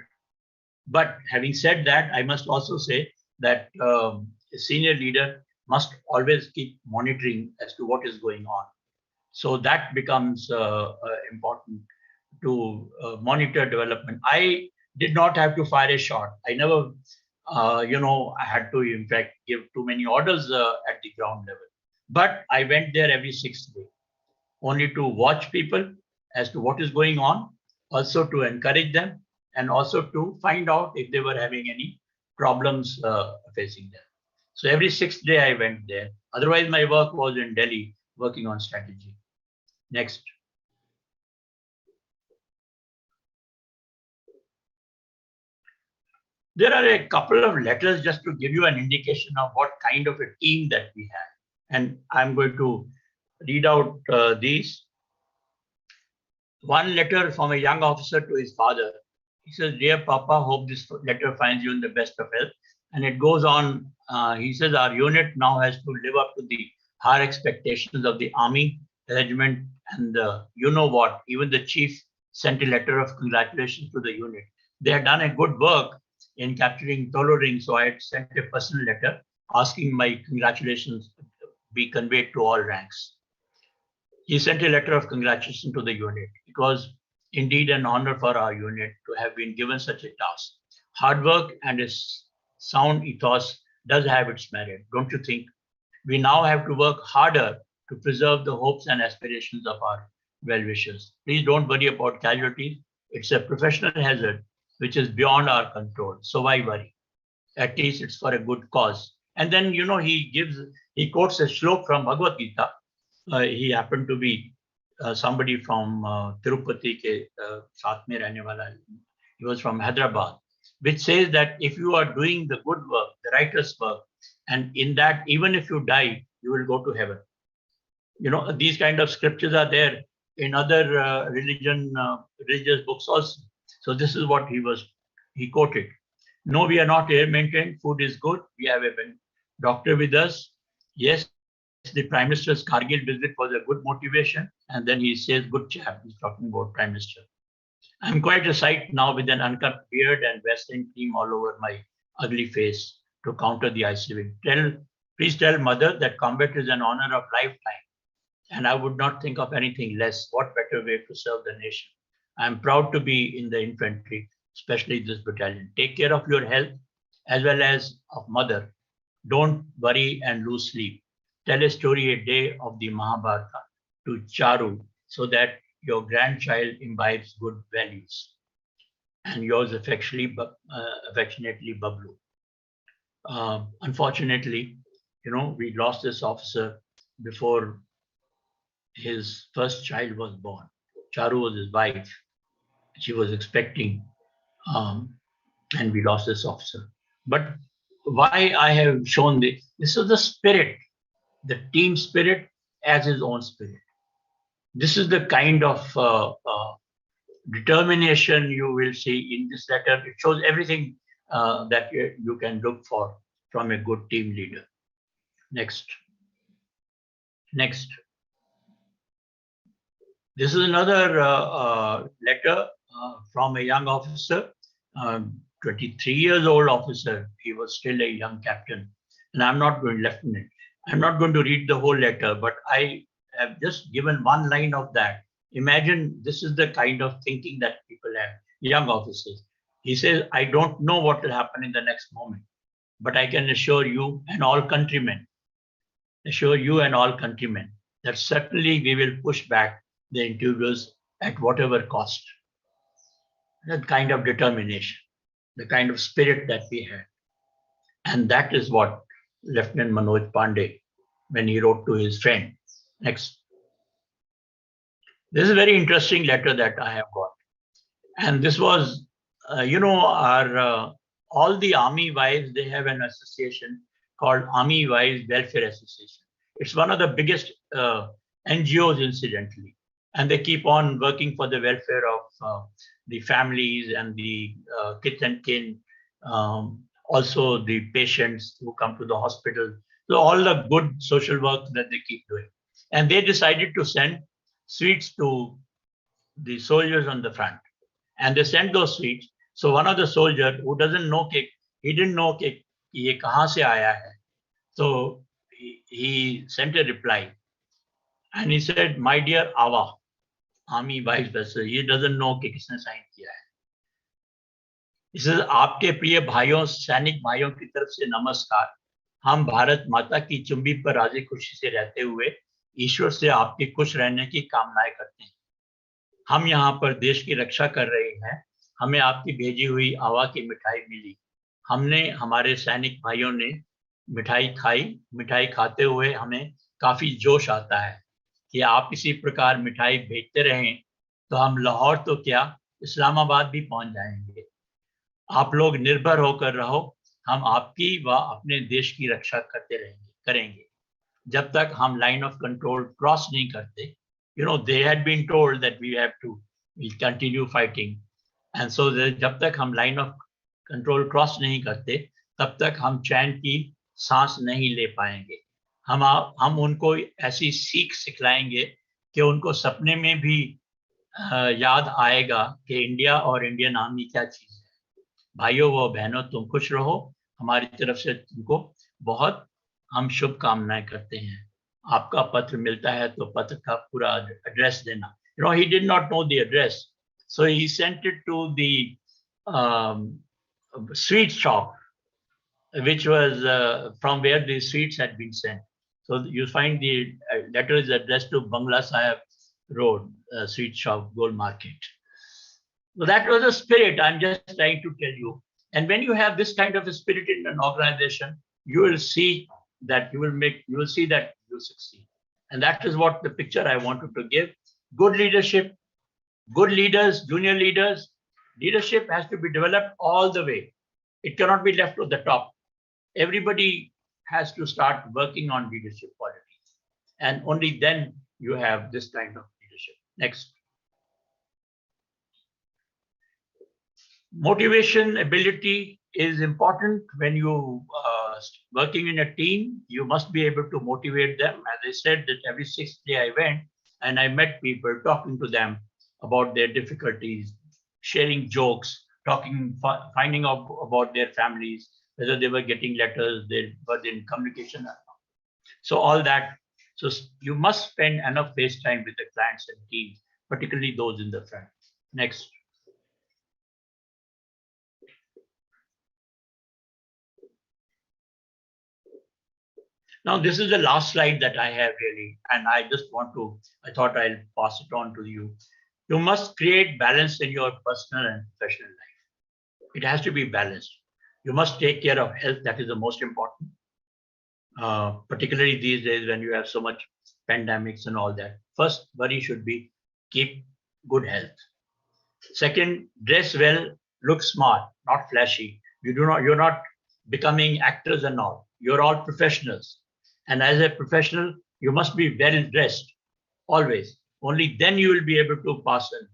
But having said that, I must also say that a senior leader must always keep monitoring as to what is going on. So that becomes important to monitor development. I did not have to fire a shot. I never, I had to, in fact, give too many orders at the ground level. But I went there every 6th day, only to watch people as to what is going on, also to encourage them, and also to find out if they were having any problems facing them. So every 6th day I went there. Otherwise, my work was in Delhi, working on strategy. Next. There are a couple of letters just to give you an indication of what kind of a team that we have. And I'm going to read out these. One letter from a young officer to his father. He says, "Dear Papa, hope this letter finds you in the best of health." And it goes on. He says, "Our unit now has to live up to the higher expectations of the army, regiment, and you know what, even the chief sent a letter of congratulations to the unit. They had done a good work in capturing Tolo Ring, so I had sent a personal letter asking my congratulations be conveyed to all ranks." He sent a letter of congratulations to the unit. It was indeed an honor for our unit to have been given such a task. Hard work and a sound ethos does have its merit, don't you think? We now have to work harder to preserve the hopes and aspirations of our well-wishers. Please don't worry about casualties. It's a professional hazard which is beyond our control. So why worry? At least it's for a good cause. And then, he quotes a slok from Bhagavad Gita. He happened to be somebody from Tirupati ke saath mein rehne wala. He was from Hyderabad, which says that if you are doing the good work, the righteous work, and in that, even if you die, you will go to heaven. These kind of scriptures are there in other religious books also. So this is what he quoted. No, we are not air maintained. Food is good. We have a doctor with us. Yes, the Prime Minister's Kargil visit was a good motivation. And then he says, good chap. He's talking about Prime Minister. I'm quite a sight now with an uncut beard and wrestling team all over my ugly face to counter the ICV. Please tell mother that combat is an honor of lifetime. And I would not think of anything less. What better way to serve the nation? I'm proud to be in the infantry, especially this battalion. Take care of your health as well as of mother. Don't worry and lose sleep. Tell a story a day of the Mahabharata to Charu so that your grandchild imbibes good values. And yours affectionately, Bablu. Unfortunately, we lost this officer before his first child was born. Charu was his wife. She was expecting, and we lost this officer. But why I have shown this is the spirit, the team spirit as his own spirit. This is the kind of determination you will see in this letter. It shows everything that you can look for from a good team leader. Next. This is another letter from a young officer 23 years old officer. He was still a young captain. And I'm not going, lieutenant. I'm not going to read the whole letter, but I have just given one line of that. Imagine this is the kind of thinking that people have, young officers. He says, I don't know what will happen in the next moment, but I can assure you and all countrymen, that certainly we will push back the intruders at whatever cost. That kind of determination, the kind of spirit that we had. And that is what Lieutenant Manoj Pandey, when he wrote to his friend. Next. This is a very interesting letter that I have got. And this was, our all the army wives, they have an association called Army Wives Welfare Association. It's one of the biggest NGOs, incidentally. And they keep on working for the welfare of the families and the kith and kin, also the patients who come to the hospital. So all the good social work that they keep doing. And they decided to send sweets to the soldiers on the front. And they sent those sweets. So one of the soldiers who doesn't know, he didn't know कि ये कहाँ से आया है. So he sent a reply. And he said, my dear Ava, Army Vice President, he doesn't know कि किसने sign किया है. He says, आपके प्रिय भाइयों, सैनिक भाइयों की तरफ से नमस्कार. हम भारत माता की चुंबी पर राजी खुशी से रहते हुए ईश्वर से आपके खुश रहने की कामनाएं करते हैं. हम यहाँ पर देश की रक्षा कर रहे हैं. हमें आपकी भेजी हुई आवा की मिठाई मिली. हमने, हमारे सैनिक भाइयों ने मिठाई खाई. मिठाई खाते हुए हमें काफी जोश आता है कि आप इसी प्रकार मिठाई भेजते रहें तो हम लाहौर तो क्या, इस्लामाबाद भी पहुंच जाएंगे. आप लोग निर्भर होकर रहो. हम आपकी व अपने देश की रक्षा करते करेंगे जब तक हम लाइन ऑफ कंट्रोल क्रॉस नहीं करते. They had been told that we'll continue fighting. And so जब तक हम लाइन ऑफ कंट्रोल क्रॉस नहीं करते, तब तक हम चैन की सांस नहीं ले पाएंगे. हम उनको ऐसी सीख सिखलाएंगे कि उनको सपने में भी याद आएगा कि इंडिया और इंडियन आर्मी क्या चीज है. भाइयों व बहनों, तुम खुश रहो. हमारी तरफ से तुमको बहुत हम शुभकामनाएं करते हैं. आपका पत्र मिलता है तो पत्र का पूरा एड्रेस देना. He did not know the address, so he sent it to the sweet shop, which was from where the sweets had been sent. So you find the letter is addressed to Bangla Sahib Road, sweet shop, Gold Market. So that was a spirit. I'm just trying to tell you. And when you have this kind of a spirit in an organization, you will see that you will see that you succeed. And that is what the picture I wanted to give. Good leadership, good leaders, junior leaders. Leadership has to be developed all the way. It cannot be left to the top. Everybody has to start working on leadership qualities. And only then you have this kind of leadership. Next. Motivation ability is important when you working in a team. You must be able to motivate them. As I said, that every 6th day I went and I met people, talking to them about their difficulties, sharing jokes, finding out about their families, whether they were getting letters, they were in communication or not. So all that. So you must spend enough face time with the clients and teams, particularly those in the front. Next. Now, this is the last slide that I have really, and I thought I'll pass it on to you. You must create balance in your personal and professional life. It has to be balanced. You must take care of health. That is the most important, particularly these days when you have so much pandemics and all that. First worry should be keep good health. Second, dress well, look smart, not flashy. You're not becoming actors and all. You're all professionals. And as a professional, you must be well dressed always. Only then you will be able to pass in.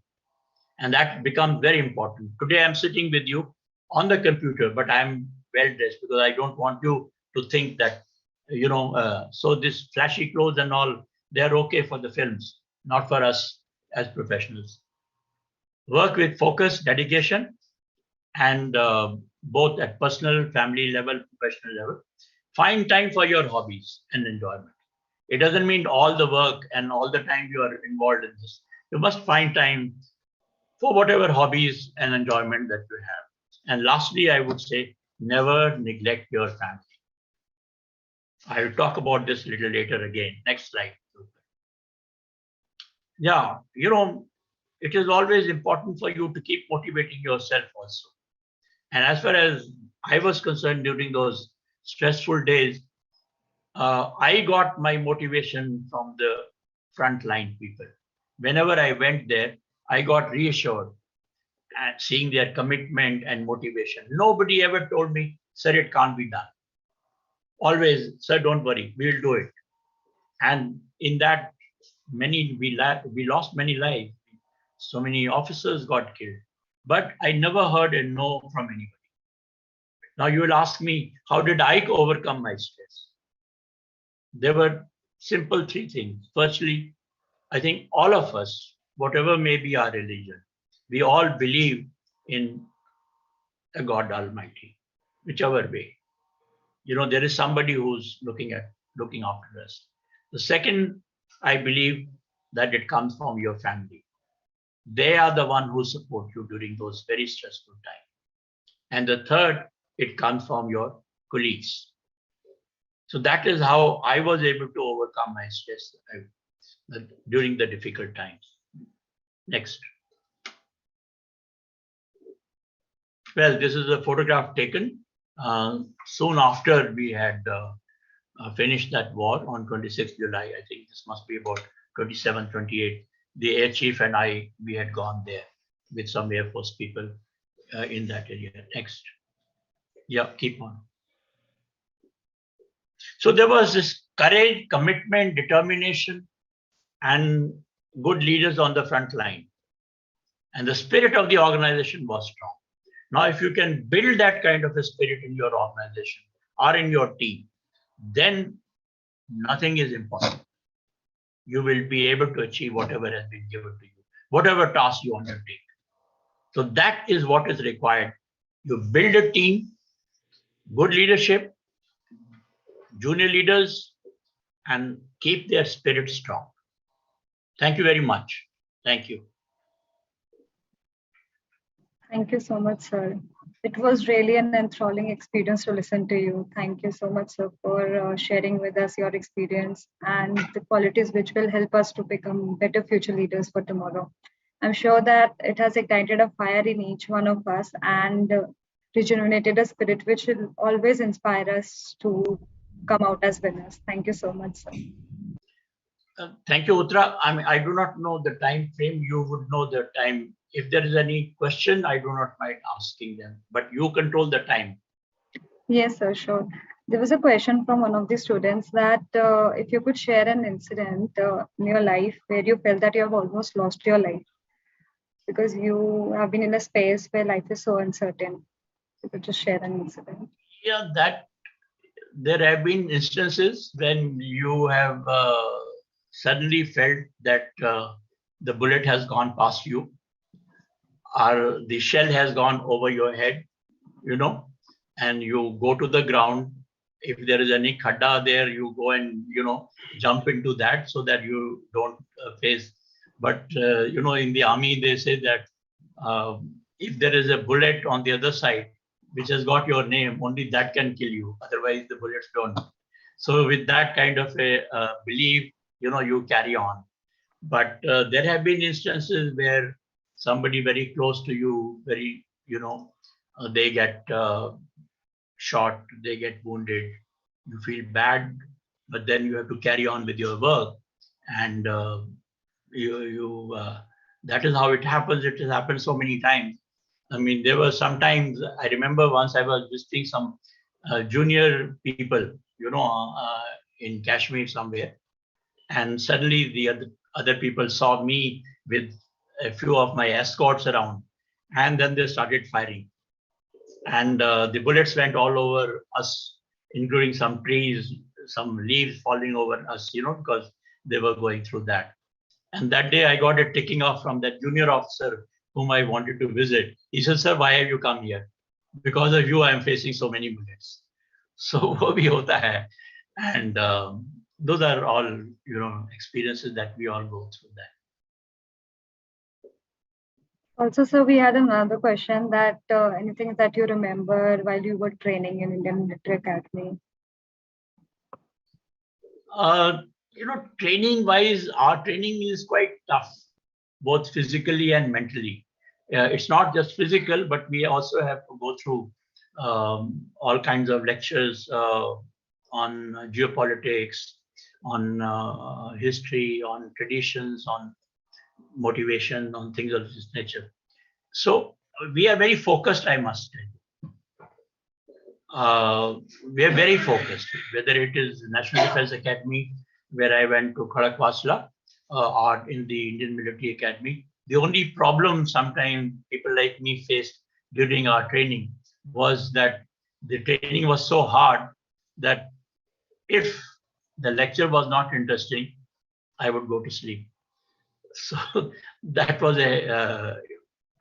And that becomes very important. Today I'm sitting with you on the computer, but I'm well dressed because I don't want you to think that, so this flashy clothes and all, they're okay for the films, not for us as professionals. Work with focus, dedication. and both at personal, family level, professional level. Find time for your hobbies and enjoyment. It doesn't mean all the work and all the time you are involved in this. You must find time for whatever hobbies and enjoyment that you have. And lastly, I would say, never neglect your family. I will talk about this a little later again. Next slide. Yeah, it is always important for you to keep motivating yourself also. And as far as I was concerned during those stressful days, I got my motivation from the frontline people. Whenever I went there, I got reassured and seeing their commitment and motivation. Nobody ever told me, sir, it can't be done. Always, sir, don't worry, we'll do it. And in that, we lost many lives. So many officers got killed. But I never heard a no from anybody. Now you will ask me, how did I overcome my stress? There were simple three things. Firstly, I think all of us, whatever may be our religion, we all believe in a God Almighty, whichever way. There is somebody who's looking after us. The second, I believe that it comes from your family. They are the one who support you during those very stressful times. And the third, it comes from your colleagues. So that is how I was able to overcome my stress during the difficult times. Next. Well, this is a photograph taken soon after we had finished that war on 26th July. I think this must be about 27, 28. The air chief and we had gone there with some Air Force people in that area. Next. Yeah, keep on. So there was this courage, commitment, determination, and good leaders on the front line. And the spirit of the organization was strong. Now, if you can build that kind of a spirit in your organization or in your team, then nothing is impossible. You will be able to achieve whatever has been given to you, whatever task you undertake. So that is what is required. You build a team, good leadership, junior leaders, and keep their spirit strong. Thank you very much. Thank you. Thank you so much, sir. It was really an enthralling experience to listen to you. Thank you so much, sir, for sharing with us your experience and the qualities which will help us to become better future leaders for tomorrow. I'm sure that it has ignited a fire in each one of us and rejuvenated a spirit which will always inspire us to come out as winners. Thank you so much, sir. Thank you, Uttara. I do not know the time frame. You would know the time. If there is any question, I do not mind asking them, but you control the time. Yes, sir, sure. There was a question from one of the students that if you could share an incident in your life where you felt that you have almost lost your life because you have been in a space where life is so uncertain. You could just share an incident. Yeah, that there have been instances when you have suddenly felt that the bullet has gone past you or the shell has gone over your head, and you go to the ground. If there is any khadda there, you go and, jump into that so that you don't face. But, in the army, they say that if there is a bullet on the other side, which has got your name, only that can kill you. Otherwise, the bullets don't. So with that kind of a belief, you carry on. But there have been instances where somebody very close to you, they get shot, they get wounded, you feel bad, but then you have to carry on with your work. And that is how it happens. It has happened so many times. I mean, there were sometimes, I remember once I was visiting some junior people, in Kashmir somewhere. And suddenly the other people saw me with a few of my escorts around, and then they started firing. And the bullets went all over us, including some trees, some leaves falling over us, because they were going through that. And that day I got a ticking off from that junior officer whom I wanted to visit. He said, "Sir, why have you come here? Because of you, I am facing so many bullets." So वो भी होता है, and those are all experiences that we all go through that. Also, sir, we had another question that anything that you remember while you were training in Indian Military Academy? Training wise, our training is quite tough, both physically and mentally. It's not just physical, but we also have to go through all kinds of lectures on geopolitics, on history, on traditions, on motivation, on things of this nature. So we are very focused, I must say. We are very focused, whether it is National Defense Academy, where I went to Khadakwasla, or in the Indian Military Academy. The only problem sometimes people like me faced during our training was that the training was so hard that if the lecture was not interesting, I would go to sleep. So that was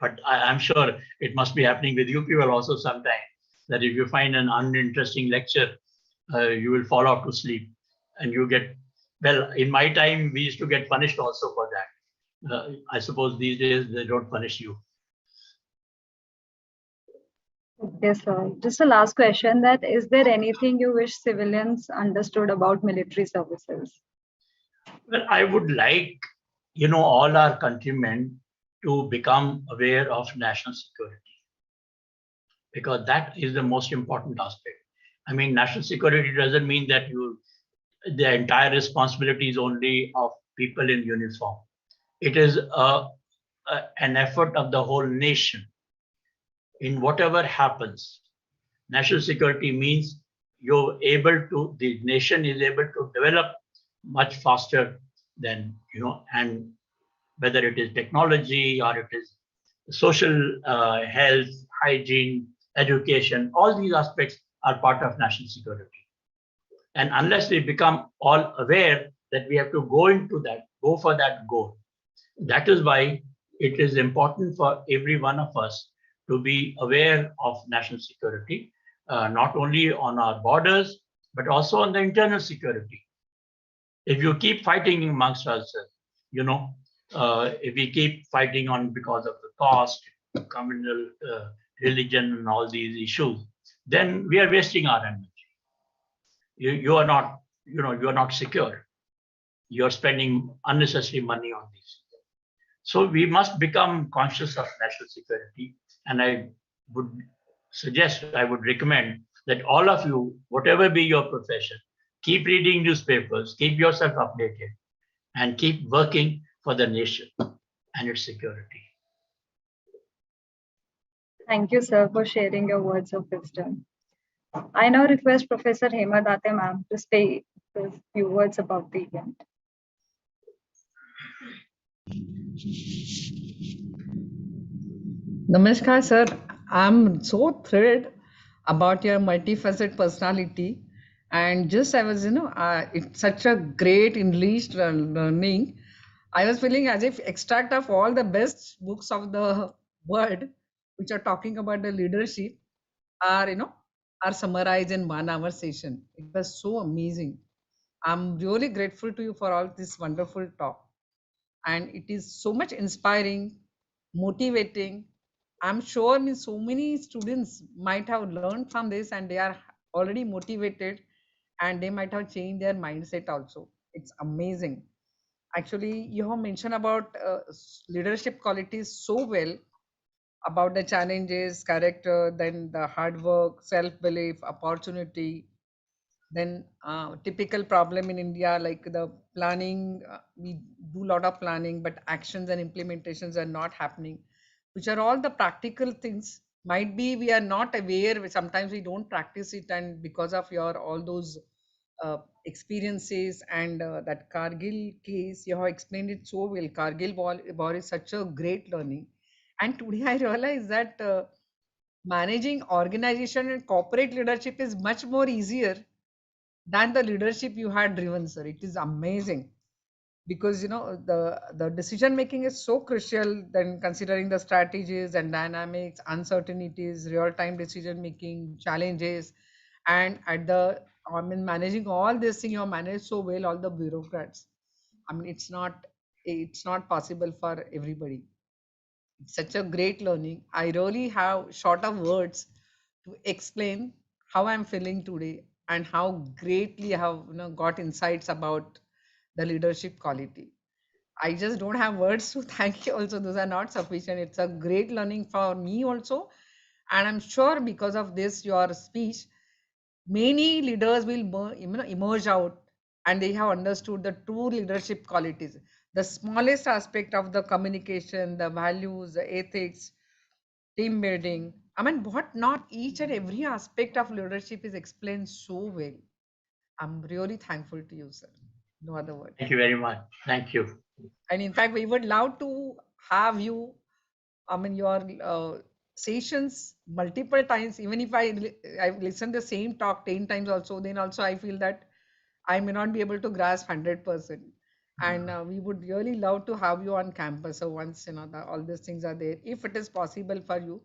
but I'm sure it must be happening with you people also sometimes, that if you find an uninteresting lecture, you will fall off to sleep and you get, well, in my time, we used to get punished also for that. I suppose these days they don't punish you. Yes, sir. Just a last question, that is there anything you wish civilians understood about military services? Well, I would like, all our countrymen to become aware of national security, because that is the most important aspect. I mean, national security doesn't mean that the entire responsibility is only of people in uniform. It is an effort of the whole nation. In whatever happens, national security means the nation is able to develop much faster than, and whether it is technology or it is social health, hygiene, education, all these aspects are part of national security. And unless we become all aware that we have to go for that goal, that is why it is important for every one of us to be aware of national security, not only on our borders, but also on the internal security. If you keep fighting amongst ourselves, if we keep fighting on because of the caste, communal religion, and all these issues, then we are wasting our energy. You are not secure. You are spending unnecessary money on these. So we must become conscious of national security. And I would recommend that all of you, whatever be your profession, keep reading newspapers, keep yourself updated, and keep working for the nation and its security. Thank you, sir, for sharing your words of wisdom. I now request Professor Hema Date ma'am to say a few words about the event. Namaskar, sir. I'm so thrilled about your multifaceted personality. And just I was, it's such a great enriched learning. I was feeling as if extract of all the best books of the world, which are talking about the leadership, are summarized in 1 hour session. It was so amazing. I'm really grateful to you for all this wonderful talk. And it is so much inspiring, motivating. I'm sure so many students might have learned from this and they are already motivated and they might have changed their mindset also. It's amazing. Actually, you have mentioned about leadership qualities so well, about the challenges, character, then the hard work, self-belief, opportunity, then typical problem in India, like the planning, we do a lot of planning, but actions and implementations are not happening, which are all the practical things. Might be we are not aware, sometimes we don't practice it, and because of your all those experiences and that Kargil case, you have explained it so well. Kargil war is such a great learning. And today I realize that managing organization and corporate leadership is much more easier than the leadership you had driven, sir. It is amazing. because the decision making is so crucial. Then considering the strategies and dynamics, uncertainties, real time decision making, challenges, and at the managing all this thing, you manage so well all the bureaucrats. I mean, it's not possible for everybody. It's such a great learning. I really have short of words to explain how I'm feeling today and how greatly I have got insights about the leadership quality. I just don't have words to thank you also. Those are not sufficient. It's a great learning for me also. And I'm sure because of this, your speech, many leaders will emerge out and they have understood the true leadership qualities. The smallest aspect of the communication, the values, the ethics, team building. I mean, what not each and every aspect of leadership is explained so well. I'm really thankful to you, sir. No other words. Thank you very much. Thank you. And in fact, we would love to have you, your sessions multiple times. Even if I've listened the same talk 10 times also, then also I feel that I may not be able to grasp 100%. And we would really love to have you on campus. So once all these things are there, if it is possible for you,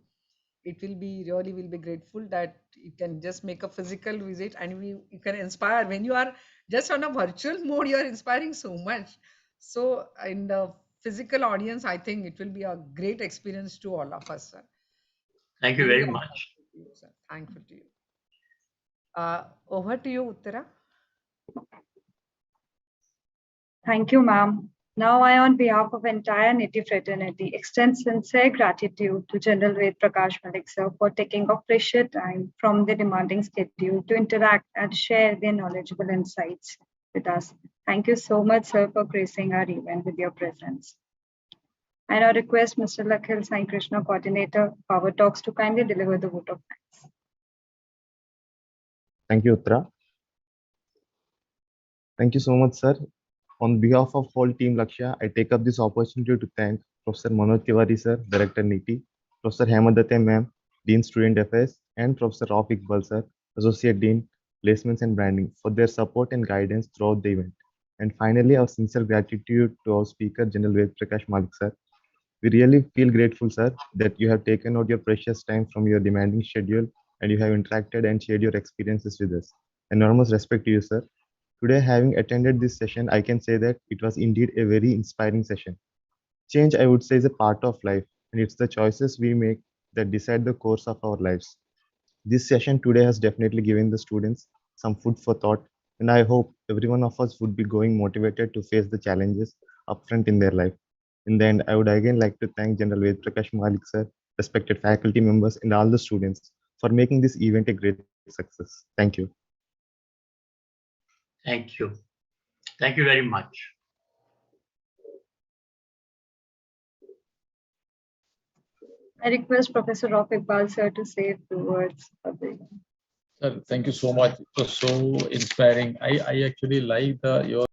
it will be really will be grateful that you can just make a physical visit and you can inspire. When you are just on a virtual mode, you are inspiring so much. So in the physical audience, I think it will be a great experience to all of us, sir. Thank you Really very much. thankful to you, sir. Thankful to you. Over to you, Uttara. Thank you, ma'am. Now I, on behalf of entire NITIE fraternity, extend sincere gratitude to General Ved Prakash Malik, sir, for taking off precious time from the demanding schedule to interact and share their knowledgeable insights with us. Thank you so much, sir, for gracing our event with your presence. I now request Mr. Lakshya Sai Krishna, Coordinator, Power Talks, to kindly deliver the vote of thanks. Thank you, Uttara. Thank you so much, sir. On behalf of whole team Lakshya, I take up this opportunity to thank Professor Manoj Tiwari, sir, Director NITIE, Professor Hemant ma'am, Dean Student Affairs, and Professor Rauf Iqbal, sir, Associate Dean, Placements and Branding, for their support and guidance throughout the event. And finally, our sincere gratitude to our speaker, General Ved Prakash Malik, sir. We really feel grateful, sir, that you have taken out your precious time from your demanding schedule and you have interacted and shared your experiences with us. Enormous respect to you, sir. Today, having attended this session, I can say that it was indeed a very inspiring session. Change, I would say, is a part of life, and it's the choices we make that decide the course of our lives. This session today has definitely given the students some food for thought, and I hope every one of us would be going motivated to face the challenges upfront in their life. In the end, I would again like to thank General Ved Prakash Malik, sir, respected faculty members, and all the students for making this event a great success. Thank you. Thank you. Thank you very much. I request Professor Rauf Iqbal, sir, to say a few words of the event. Sir, thank you so much. It was so inspiring. I actually like your